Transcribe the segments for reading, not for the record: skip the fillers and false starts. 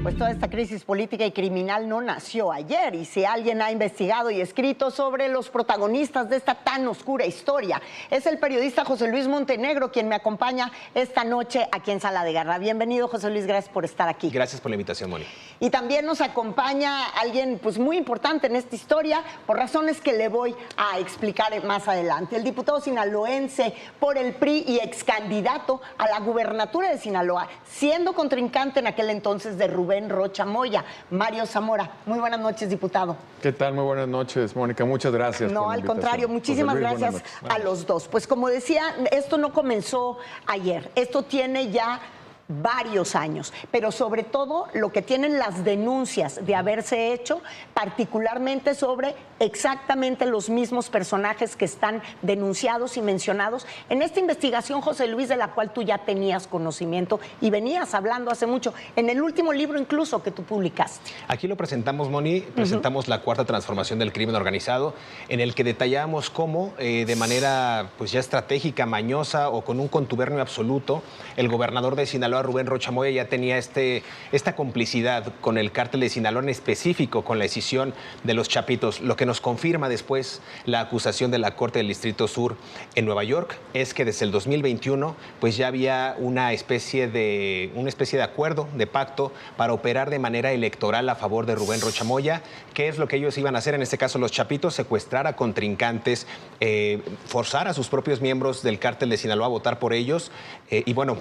Pues toda esta crisis política y criminal no nació ayer, y si alguien ha investigado y escrito sobre los protagonistas de esta tan oscura historia, es el periodista José Luis Montenegro, quien me acompaña esta noche aquí en Sala de Guerra. Bienvenido, José Luis, gracias por estar aquí. Gracias por la invitación, Moni. Y también nos acompaña alguien pues muy importante en esta historia, por razones que le voy a explicar más adelante. El diputado sinaloense por el PRI y ex candidato a la gubernatura de Sinaloa, siendo contrincante en aquel entonces de Rubén Rocha Moya, Mario Zamora. Muy buenas noches, diputado. ¿Qué tal? Muy buenas noches, Mónica. Muchas gracias. No, al contrario, muchísimas gracias a los dos. Pues como decía, esto no comenzó ayer, esto tiene ya varios años, pero sobre todo lo que tienen las denuncias de haberse hecho, particularmente sobre exactamente los mismos personajes que están denunciados y mencionados en esta investigación, José Luis, de la cual tú ya tenías conocimiento y venías hablando hace mucho, en el último libro incluso que tú publicaste. Aquí lo presentamos, Moni, presentamos la cuarta transformación del crimen organizado, en el que detallamos cómo, de manera pues ya estratégica, mañosa o con un contubernio absoluto, el gobernador de Sinaloa, Rubén Rocha Moya, ya tenía esta complicidad con el cártel de Sinaloa, en específico con la escisión de los Chapitos. Lo que nos confirma después la acusación de la Corte del Distrito Sur en Nueva York es que desde el 2021 pues ya había una especie de acuerdo, de pacto para operar de manera electoral a favor de Rubén Rocha Moya. ¿Qué es lo que ellos iban a hacer? En este caso los Chapitos, secuestrar a contrincantes, forzar a sus propios miembros del cártel de Sinaloa a votar por ellos y bueno,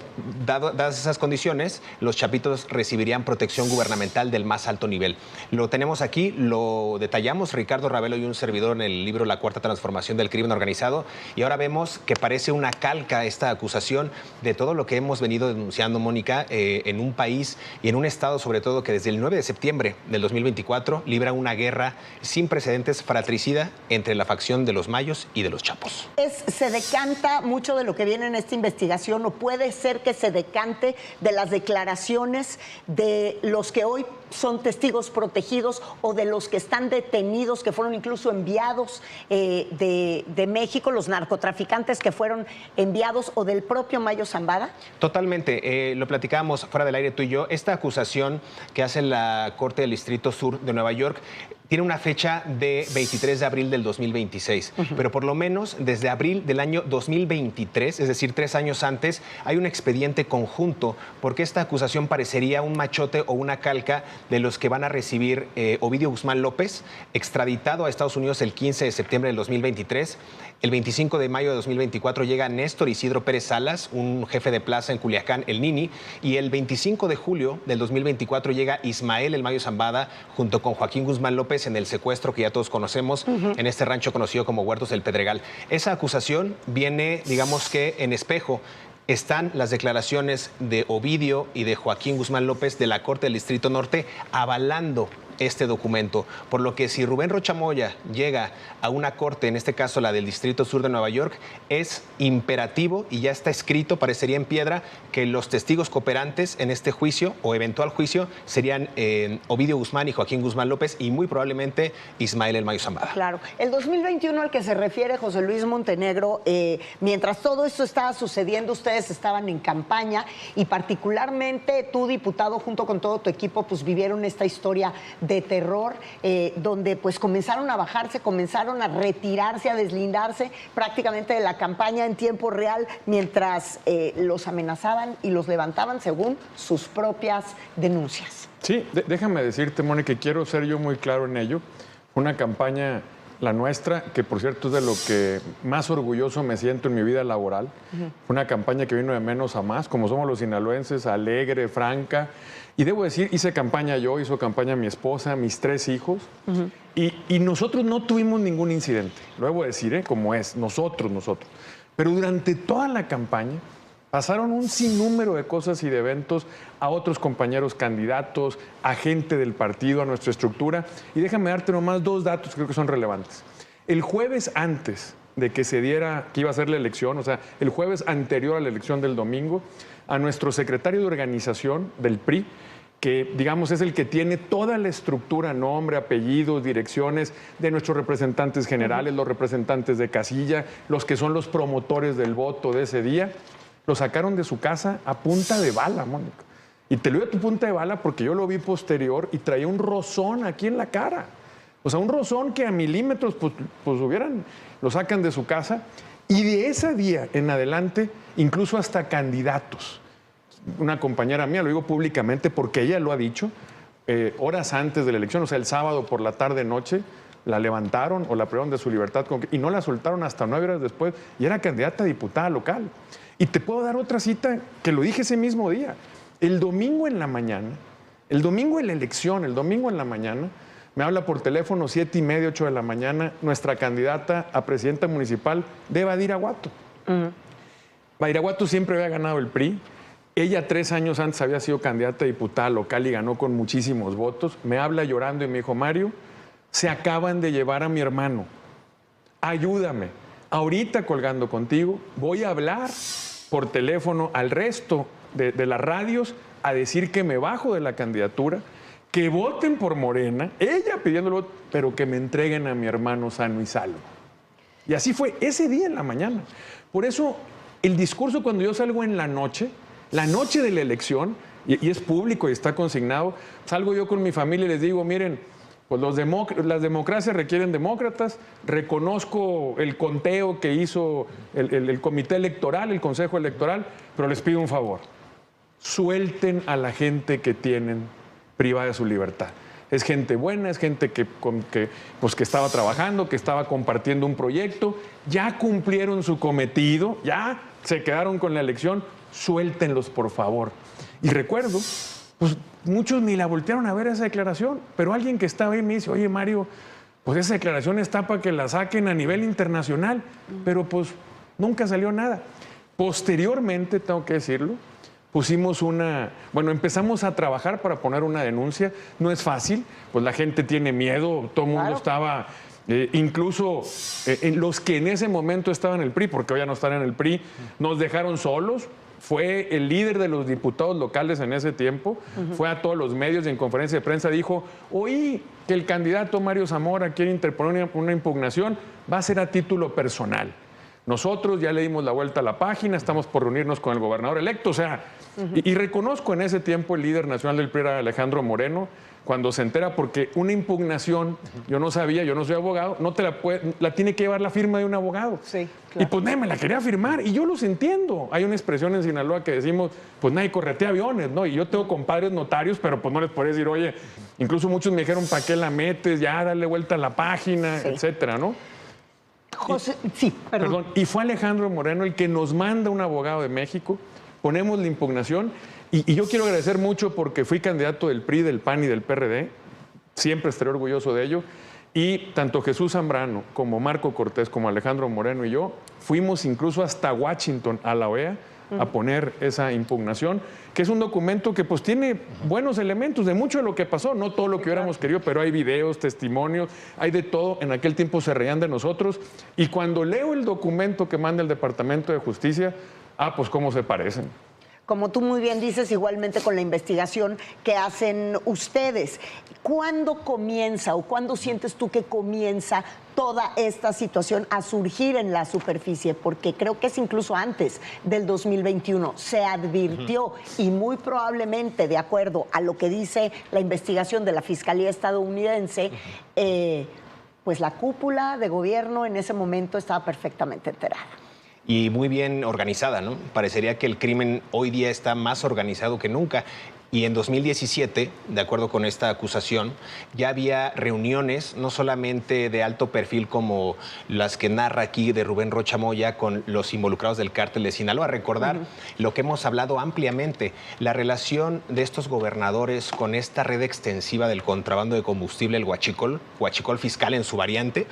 dadas esas condiciones, los Chapitos recibirían protección gubernamental del más alto nivel. Lo tenemos aquí, lo detallamos Ricardo Ravelo y un servidor en el libro La Cuarta Transformación del Crimen Organizado, y ahora vemos que parece una calca esta acusación de todo lo que hemos venido denunciando, Mónica, en un país y en un estado sobre todo que desde el 9 de septiembre del 2024 libra una guerra sin precedentes, fratricida, entre la facción de los Mayos y de los Chapos. Se decanta mucho de lo que viene en esta investigación, o puede ser que se decante de las declaraciones de los que hoy son testigos protegidos o de los que están detenidos, que fueron incluso enviados de México, los narcotraficantes que fueron enviados, o del propio Mayo Zambada? Totalmente, lo platicábamos fuera del aire tú y yo. Esta acusación que hace la Corte del Distrito Sur de Nueva York tiene una fecha de 23 de abril del 2026, pero por lo menos desde abril del año 2023, es decir, 3 años antes, hay un expediente conjunto, porque esta acusación parecería un machote o una calca de los que van a recibir Ovidio Guzmán López, extraditado a Estados Unidos el 15 de septiembre del 2023. El 25 de mayo de 2024 llega Néstor Isidro Pérez Salas, un jefe de plaza en Culiacán, el Nini, y el 25 de julio del 2024 llega Ismael el Mayo Zambada junto con Joaquín Guzmán López en el secuestro que ya todos conocemos en este rancho conocido como Huertos del Pedregal. Esa acusación viene, digamos que en espejo, están las declaraciones de Ovidio y de Joaquín Guzmán López de la Corte del Distrito Norte avalando este documento, por lo que si Rubén Rocha Moya llega a una corte, en este caso la del Distrito Sur de Nueva York, es imperativo y ya está escrito, parecería en piedra, que los testigos cooperantes en este juicio o eventual juicio serían Ovidio Guzmán y Joaquín Guzmán López y muy probablemente Ismael el Mayo Zambada. Claro. El 2021 al que se refiere José Luis Montenegro, mientras todo esto estaba sucediendo, ustedes estaban en campaña y particularmente tú, diputado, junto con todo tu equipo, pues vivieron esta historia de terror, donde pues comenzaron a bajarse, comenzaron a retirarse, a deslindarse prácticamente de la campaña en tiempo real, mientras los amenazaban y los levantaban según sus propias denuncias. Sí, déjame decirte, Mónica, que quiero ser yo muy claro en ello. Una campaña, la nuestra, que por cierto es de lo que más orgulloso me siento en mi vida laboral. Una campaña que vino de menos a más, como somos los sinaloenses, alegre, franca. Y debo decir, hice campaña yo, hizo campaña mi esposa, mis 3 hijos. Y nosotros no tuvimos ningún incidente. Lo debo decir, como es, nosotros. Pero durante toda la campaña pasaron un sinnúmero de cosas y de eventos a otros compañeros candidatos, a gente del partido, a nuestra estructura. Y déjame darte nomás 2 datos que creo que son relevantes. El jueves antes de que se diera, que iba a ser la elección, o sea, el jueves anterior a la elección del domingo, a nuestro secretario de organización del PRI, que digamos es el que tiene toda la estructura, nombre, apellidos, direcciones de nuestros representantes generales, los representantes de casilla, los que son los promotores del voto de ese día, lo sacaron de su casa a punta de bala, Mónica. Y te lo digo a tu punta de bala porque yo lo vi posterior y traía un rozón aquí en la cara. O sea, un rozón que a milímetros pues lo sacan de su casa. Y de ese día en adelante, incluso hasta candidatos. Una compañera mía, lo digo públicamente porque ella lo ha dicho, horas antes de la elección, o sea, el sábado por la tarde-noche, la levantaron o la privaron de su libertad y no la soltaron hasta 9 horas después y era candidata a diputada local. Y te puedo dar otra cita que lo dije ese mismo día. El domingo en la mañana, el domingo en la elección, el domingo en la mañana, me habla por teléfono 7:30, 8 de la mañana, nuestra candidata a presidenta municipal de Badiraguato. Badiraguato siempre había ganado el PRI. Ella 3 años antes había sido candidata a diputada local y ganó con muchísimos votos. Me habla llorando y me dijo, Mario, se acaban de llevar a mi hermano. Ayúdame. Ahorita colgando contigo, voy a hablar por teléfono al resto de las radios a decir que me bajo de la candidatura, que voten por Morena, ella pidiéndolo, pero que me entreguen a mi hermano sano y salvo. Y así fue ese día en la mañana. Por eso el discurso cuando yo salgo en la noche de la elección, y es público y está consignado, salgo yo con mi familia y les digo, miren, pues las democracias requieren demócratas, reconozco el conteo que hizo el comité electoral, el consejo electoral, pero les pido un favor, suelten a la gente que tienen privada de su libertad. Es gente buena, es gente que estaba trabajando, que estaba compartiendo un proyecto, ya cumplieron su cometido, ya se quedaron con la elección, suéltenlos por favor. Y recuerdo, pues muchos ni la voltearon a ver esa declaración, pero alguien que estaba ahí me dice, oye Mario, pues esa declaración está para que la saquen a nivel internacional, pero pues nunca salió nada. Posteriormente, tengo que decirlo, empezamos a trabajar para poner una denuncia. No es fácil, pues la gente tiene miedo, todo el mundo estaba, incluso los que en ese momento estaban en el PRI, porque hoy ya no están en el PRI, nos dejaron solos. Fue el líder de los diputados locales en ese tiempo, fue a todos los medios y en conferencia de prensa dijo, oí que el candidato Mario Zamora quiere interponer una impugnación, va a ser a título personal. Nosotros ya le dimos la vuelta a la página, estamos por reunirnos con el gobernador electo, o sea, y reconozco en ese tiempo el líder nacional del PRI era Alejandro Moreno, cuando se entera, porque una impugnación, yo no sabía, yo no soy abogado, no te la tiene que llevar la firma de un abogado. Sí, claro. Y pues nadie me la quería firmar, y yo los entiendo. Hay una expresión en Sinaloa que decimos, pues nadie corretea aviones, ¿no? Y yo tengo compadres notarios, pero pues no les puedo decir, oye, incluso muchos me dijeron, ¿para qué la metes? Ya, dale vuelta a la página, etcétera, ¿no? José, sí, perdón. Y fue Alejandro Moreno el que nos manda un abogado de México, ponemos la impugnación y yo quiero agradecer mucho porque fui candidato del PRI, del PAN y del PRD, siempre estaré orgulloso de ello, y tanto Jesús Zambrano como Marco Cortés como Alejandro Moreno y yo fuimos incluso hasta Washington a la OEA a poner esa impugnación, que es un documento que pues tiene buenos elementos de mucho de lo que pasó, no todo lo que hubiéramos querido, pero hay videos, testimonios, hay de todo. En aquel tiempo se reían de nosotros y cuando leo el documento que manda el Departamento de Justicia, pues cómo se parecen. Como tú muy bien dices, igualmente con la investigación que hacen ustedes. ¿Cuándo comienza o cuándo sientes tú que comienza toda esta situación a surgir en la superficie? Porque creo que es incluso antes del 2021. Se advirtió y muy probablemente, de acuerdo a lo que dice la investigación de la Fiscalía estadounidense, pues la cúpula de gobierno en ese momento estaba perfectamente enterada. Y muy bien organizada, ¿no? Parecería que el crimen hoy día está más organizado que nunca. Y en 2017, de acuerdo con esta acusación, ya había reuniones, no solamente de alto perfil como las que narra aquí de Rubén Rocha Moya con los involucrados del cártel de Sinaloa. Recordar lo que hemos hablado ampliamente, la relación de estos gobernadores con esta red extensiva del contrabando de combustible, el huachicol fiscal en su variante.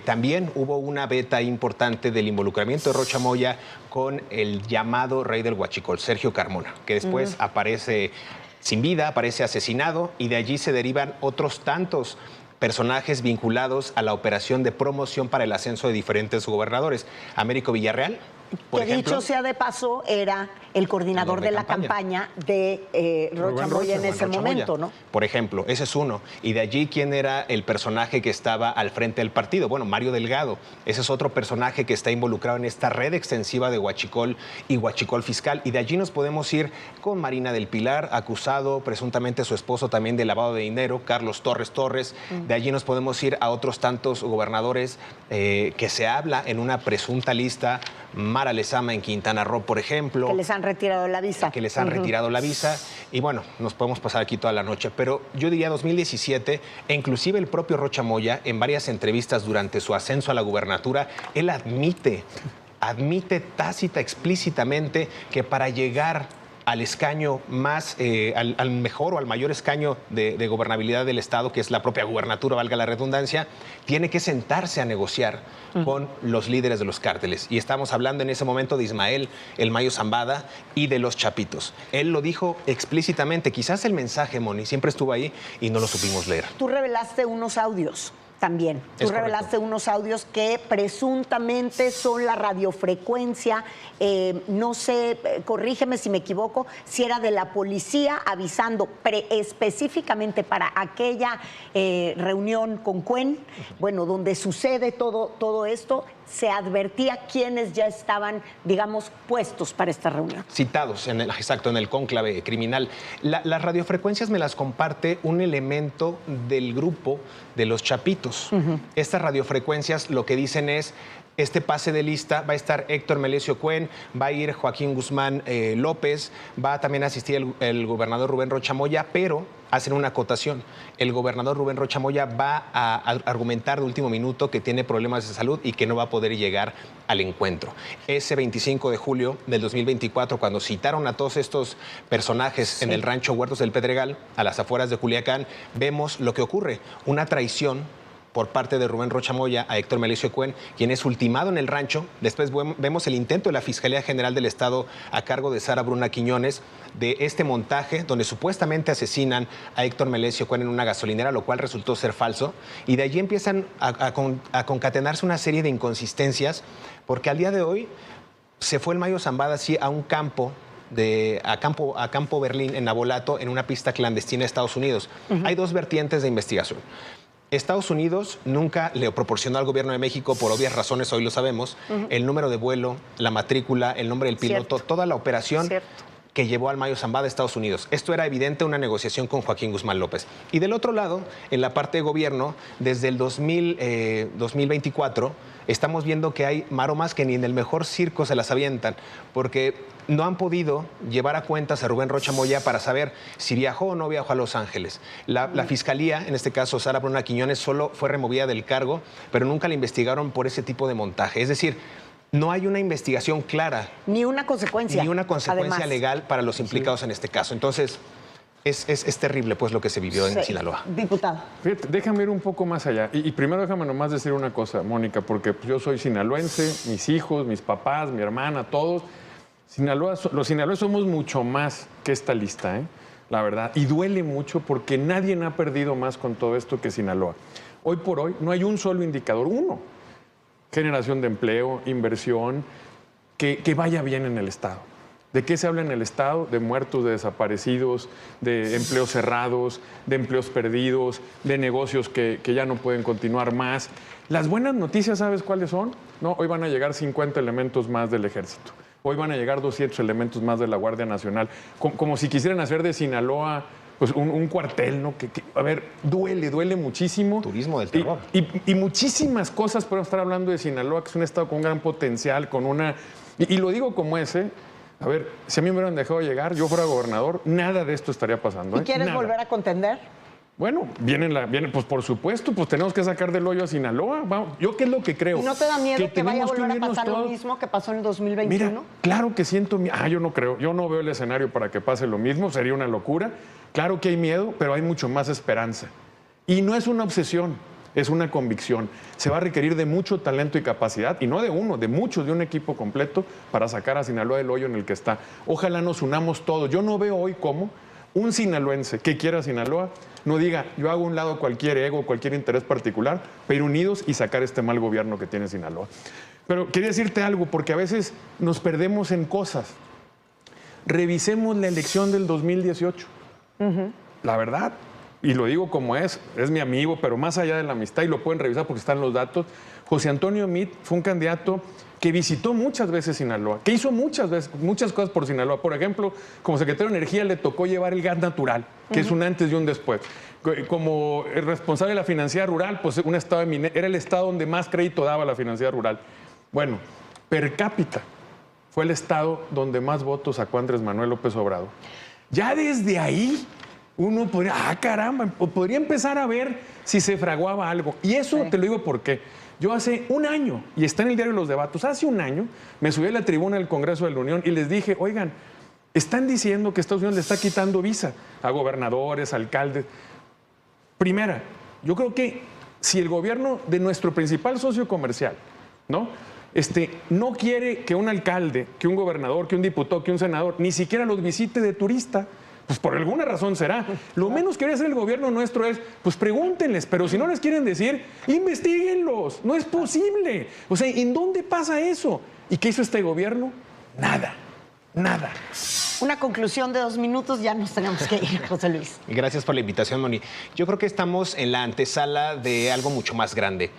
También hubo una beta importante del involucramiento de Rocha Moya con el llamado rey del huachicol, Sergio Carmona, que después aparece sin vida, aparece asesinado y de allí se derivan otros tantos personajes vinculados a la operación de promoción para el ascenso de diferentes gobernadores. Américo Villarreal, Por que ejemplo, dicho sea de paso, era el coordinador de la campaña de Rocha Moya en ese momento, ¿no? Por ejemplo, ese es uno. Y de allí, ¿quién era el personaje que estaba al frente del partido? Bueno, Mario Delgado. Ese es otro personaje que está involucrado en esta red extensiva de Huachicol y Huachicol Fiscal. Y de allí nos podemos ir con Marina del Pilar, acusado presuntamente su esposo también de lavado de dinero, Carlos Torres Torres. De allí nos podemos ir a otros tantos gobernadores que se habla en una presunta lista. Mara Lezama en Quintana Roo, por ejemplo. Que les han retirado la visa. Que les han retirado la visa. Y bueno, nos podemos pasar aquí toda la noche. Pero yo diría 2017, e inclusive el propio Rocha Moya, en varias entrevistas durante su ascenso a la gubernatura, él admite tácita, explícitamente, que para llegar al escaño más, al mejor o al mayor escaño de gobernabilidad del Estado, que es la propia gubernatura, valga la redundancia, tiene que sentarse a negociar con los líderes de los cárteles. Y estamos hablando en ese momento de Ismael El Mayo Zambada y de los Chapitos. Él lo dijo explícitamente. Quizás el mensaje, Moni, siempre estuvo ahí y no lo supimos leer. Tú revelaste unos audios también. Tú revelaste unos audios que presuntamente son la radiofrecuencia, no sé, corrígeme si me equivoco, si era de la policía avisando específicamente para aquella reunión con Cuen, bueno, donde sucede todo esto, se advertía quiénes ya estaban, digamos, puestos para esta reunión. Citados, en el cónclave criminal. Las radiofrecuencias me las comparte un elemento del grupo de los Chapitos. Estas radiofrecuencias lo que dicen es: este pase de lista va a estar Héctor Melesio Cuen, va a ir Joaquín Guzmán López, va también a asistir el gobernador Rubén Rocha Moya, pero hacen una acotación. El gobernador Rubén Rocha Moya va a argumentar de último minuto que tiene problemas de salud y que no va a poder llegar al encuentro. Ese 25 de julio del 2024, cuando citaron a todos estos personajes en el rancho Huertos del Pedregal, a las afueras de Culiacán, vemos lo que ocurre, una traición por parte de Rubén Rocha Moya a Héctor Melesio Cuen, quien es ultimado en el rancho. Después vemos el intento de la Fiscalía General del Estado a cargo de Sara Bruna Quiñones de este montaje donde supuestamente asesinan a Héctor Melesio Cuen en una gasolinera, lo cual resultó ser falso. Y de allí empiezan a concatenarse una serie de inconsistencias, porque al día de hoy se fue el Mayo Zambada así a un campo a Campo Berlín, en Nabolato, en una pista clandestina de Estados Unidos. Hay dos vertientes de investigación. Estados Unidos nunca le proporcionó al gobierno de México, por obvias razones, hoy lo sabemos, el número de vuelo, la matrícula, el nombre del piloto, toda la operación que llevó al Mayo Zambada a Estados Unidos. Esto era evidente, una negociación con Joaquín Guzmán López. Y del otro lado, en la parte de gobierno, desde el 2024, estamos viendo que hay maromas que ni en el mejor circo se las avientan, porque no han podido llevar a cuentas a Rubén Rocha Moya para saber si viajó o no viajó a Los Ángeles. La Fiscalía, en este caso Sara Bruna Quiñones, solo fue removida del cargo, pero nunca la investigaron por ese tipo de montaje. Es decir, no hay una investigación clara. Ni una consecuencia. Ni una consecuencia legal para los implicados en este caso. Entonces, es terrible pues lo que se vivió en Sinaloa. Diputado. Fíjate, déjame ir un poco más allá. Y primero déjame nomás decir una cosa, Mónica, porque yo soy sinaloense, mis hijos, mis papás, mi hermana, todos. Los sinaloenses somos mucho más que esta lista, la verdad. Y duele mucho porque nadie ha perdido más con todo esto que Sinaloa. Hoy por hoy no hay un solo indicador, uno. Generación de empleo, inversión, que vaya bien en el Estado. ¿De qué se habla en el Estado? De muertos, de desaparecidos, de empleos cerrados, de empleos perdidos, de negocios que ya no pueden continuar más. Las buenas noticias, ¿sabes cuáles son? No, hoy van a llegar 50 elementos más del Ejército. Hoy van a llegar 200 elementos más de la Guardia Nacional. Como si quisieran hacer de Sinaloa pues un cuartel, ¿no? A ver, duele muchísimo. Turismo del terror. Y muchísimas cosas podemos estar hablando de Sinaloa, que es un estado con un gran potencial, con una... Y lo digo como ese. A ver, si a mí me hubieran dejado llegar, yo fuera gobernador, nada de esto estaría pasando. ¿Y quieres volver a contender? Bueno, vienen, pues por supuesto, pues tenemos que sacar del hoyo a Sinaloa. Vamos, ¿yo qué es lo que creo? ¿Y no te da miedo que vaya a volver a pasar todos. lo mismo que pasó en el 2021? Mira, claro que siento miedo. Yo no creo, yo no veo el escenario para que pase lo mismo, sería una locura. Claro que hay miedo, pero hay mucho más esperanza. Y no es una obsesión, es una convicción. Se va a requerir de mucho talento y capacidad, y no de uno, de muchos, de un equipo completo, para sacar a Sinaloa del hoyo en el que está. Ojalá nos unamos todos. Yo no veo hoy cómo un sinaloense que quiera Sinaloa no diga, yo hago a un lado cualquier ego, cualquier interés particular, pero unidos y sacar este mal gobierno que tiene Sinaloa. Pero quería decirte algo, porque a veces nos perdemos en cosas. Revisemos la elección del 2018. La verdad, y lo digo como es mi amigo, pero más allá de la amistad, y lo pueden revisar porque están los datos, José Antonio Meade fue un candidato que visitó muchas veces Sinaloa, que hizo muchas cosas por Sinaloa. Por ejemplo, como secretario de Energía le tocó llevar el gas natural, que es un antes y un después. Como el responsable de la financiera rural, pues era el estado donde más crédito daba la financiera rural. Bueno, per cápita fue el estado donde más votos sacó Andrés Manuel López Obrador. Ya desde ahí uno podría, podría empezar a ver si se fraguaba algo. Y eso te lo digo porque yo hace un año, y está en el diario Los Debates, hace un año me subí a la tribuna del Congreso de la Unión y les dije, oigan, están diciendo que Estados Unidos le está quitando visa a gobernadores, alcaldes. Primera, yo creo que si el gobierno de nuestro principal socio comercial, ¿no? No quiere que un alcalde, que un gobernador, que un diputado, que un senador, ni siquiera los visite de turista, pues por alguna razón será. Lo menos que debe hacer el gobierno nuestro es, pues pregúntenles, pero si no les quieren decir, investíguenlos. No es posible. O sea, ¿en dónde pasa eso? ¿Y qué hizo este gobierno? Nada. Nada. Una conclusión de 2 minutos, ya nos tenemos que ir, José Luis. Gracias por la invitación, Moni. Yo creo que estamos en la antesala de algo mucho más grande.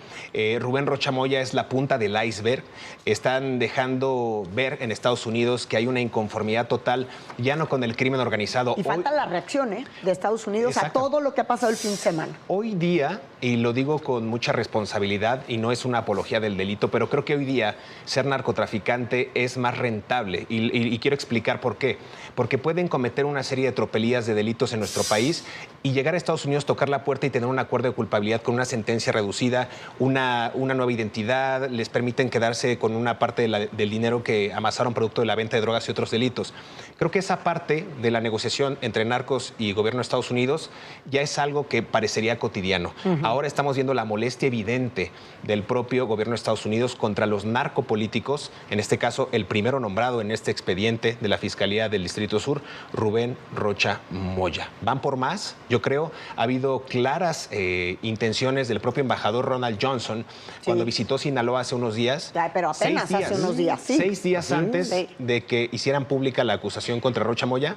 Rubén Rocha Moya es la punta del iceberg. Están dejando ver en Estados Unidos que hay una inconformidad total, ya no con el crimen organizado. Y falta la reacción de Estados Unidos a todo lo que ha pasado el fin de semana. Hoy día, y lo digo con mucha responsabilidad, y no es una apología del delito, pero creo que hoy día ser narcotraficante es más rentable. Y quiero explicar por qué. Porque pueden cometer una serie de tropelías de delitos en nuestro país y llegar a Estados Unidos, tocar la puerta y tener un acuerdo de culpabilidad con una sentencia reducida, una nueva identidad, les permiten quedarse con una parte del dinero que amasaron producto de la venta de drogas y otros delitos. Creo que esa parte de la negociación entre narcos y gobierno de Estados Unidos ya es algo que parecería cotidiano. Ahora estamos viendo la molestia evidente del propio gobierno de Estados Unidos contra los narcopolíticos, en este caso el primero nombrado en este expediente de la Fiscalía del Distrito Sur, Rubén Rocha Moya. ¿Van por más? Yo creo, ha habido claras intenciones del propio embajador Ronald Johnson cuando visitó Sinaloa hace unos días. Pero apenas hace unos días, sí. 6 días antes de que hicieran pública la acusación contra Rocha Moya,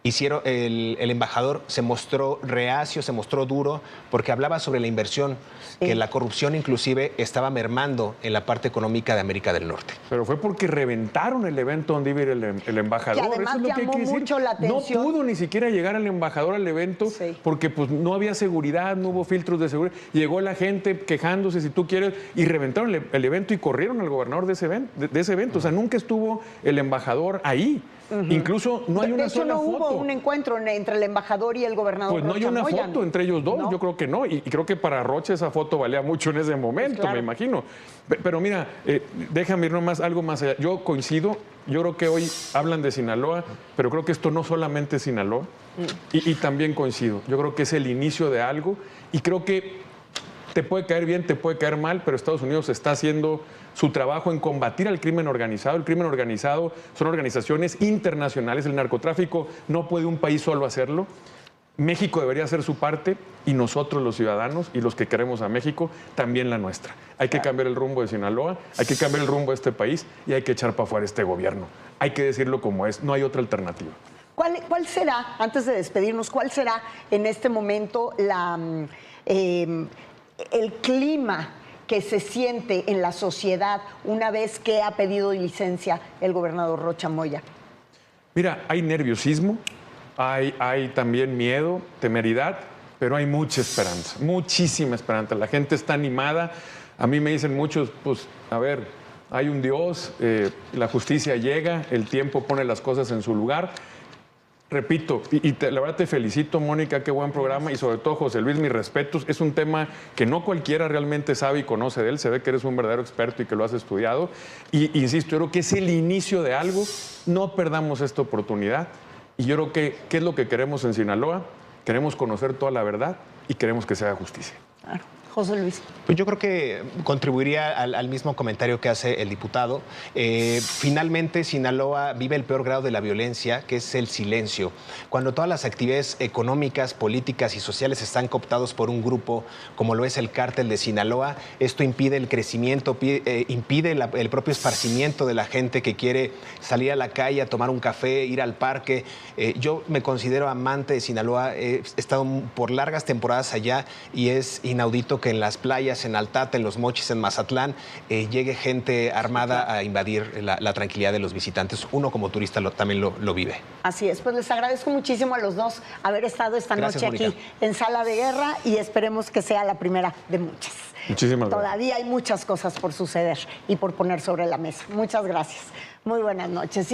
el embajador se mostró reacio, se mostró duro, porque hablaba sobre la inversión, que la corrupción inclusive estaba mermando en la parte económica de América del Norte. Pero fue porque reventaron el evento donde iba el embajador. Que además eso es lo que hay que decir. Mucho la atención. No pudo ni siquiera llegar el embajador al evento porque pues, no había seguridad, no hubo filtros de seguridad. Llegó la gente quejándose, si tú quieres, y reventaron el evento y corrieron al gobernador de ese evento. O sea, nunca estuvo el embajador ahí. Incluso no hay una sola foto. De hecho, no hubo un encuentro entre el embajador y el gobernador. Pues no hay una foto entre ellos dos, ¿no? Yo creo que no. Y creo que para Rocha esa foto valía mucho en ese momento, pues claro, me imagino. Pero mira, déjame ir nomás algo más allá. Yo coincido, yo creo que hoy hablan de Sinaloa, pero creo que esto no solamente es Sinaloa. Y también coincido. Yo creo que es el inicio de algo y creo que te puede caer bien, te puede caer mal, pero Estados Unidos está haciendo su trabajo en combatir al crimen organizado. El crimen organizado son organizaciones internacionales. El narcotráfico no puede un país solo hacerlo. México debería hacer su parte y nosotros los ciudadanos y los que queremos a México también la nuestra. Hay que cambiar el rumbo de Sinaloa, hay que cambiar el rumbo de este país y hay que echar para afuera este gobierno. Hay que decirlo como es, no hay otra alternativa. ¿Cuál será, antes de despedirnos, cuál será en este momento el clima que se siente en la sociedad una vez que ha pedido licencia el gobernador Rocha Moya? Mira, hay nerviosismo, hay también miedo, temeridad, pero hay mucha esperanza, muchísima esperanza. La gente está animada. A mí me dicen muchos, pues, a ver, hay un Dios, la justicia llega, el tiempo pone las cosas en su lugar. Repito, la verdad te felicito, Mónica, qué buen programa, y sobre todo, José Luis, mis respetos. Es un tema que no cualquiera realmente sabe y conoce de él. Se ve que eres un verdadero experto y que lo has estudiado. Y insisto, yo creo que es el inicio de algo. No perdamos esta oportunidad. Y yo creo que, ¿qué es lo que queremos en Sinaloa? Queremos conocer toda la verdad y queremos que se haga justicia. Claro. José Luis. Pues yo creo que contribuiría al mismo comentario que hace el diputado. Finalmente, Sinaloa vive el peor grado de la violencia, que es el silencio. Cuando todas las actividades económicas, políticas y sociales están cooptados por un grupo, como lo es el cártel de Sinaloa, esto impide el crecimiento, impide el propio esparcimiento de la gente que quiere salir a la calle a tomar un café, ir al parque. Yo me considero amante de Sinaloa, he estado por largas temporadas allá y es inaudito que en las playas, en Altate, en Los Mochis, en Mazatlán, llegue gente armada a invadir la tranquilidad de los visitantes. Uno como turista también lo vive. Así es, pues les agradezco muchísimo a los dos haber estado esta Gracias, noche Mónica. aquí en Sala de Guerra y esperemos que sea la primera de muchas. Muchísimas gracias. Todavía hay muchas cosas por suceder y por poner sobre la mesa. Muchas gracias. Muy buenas noches.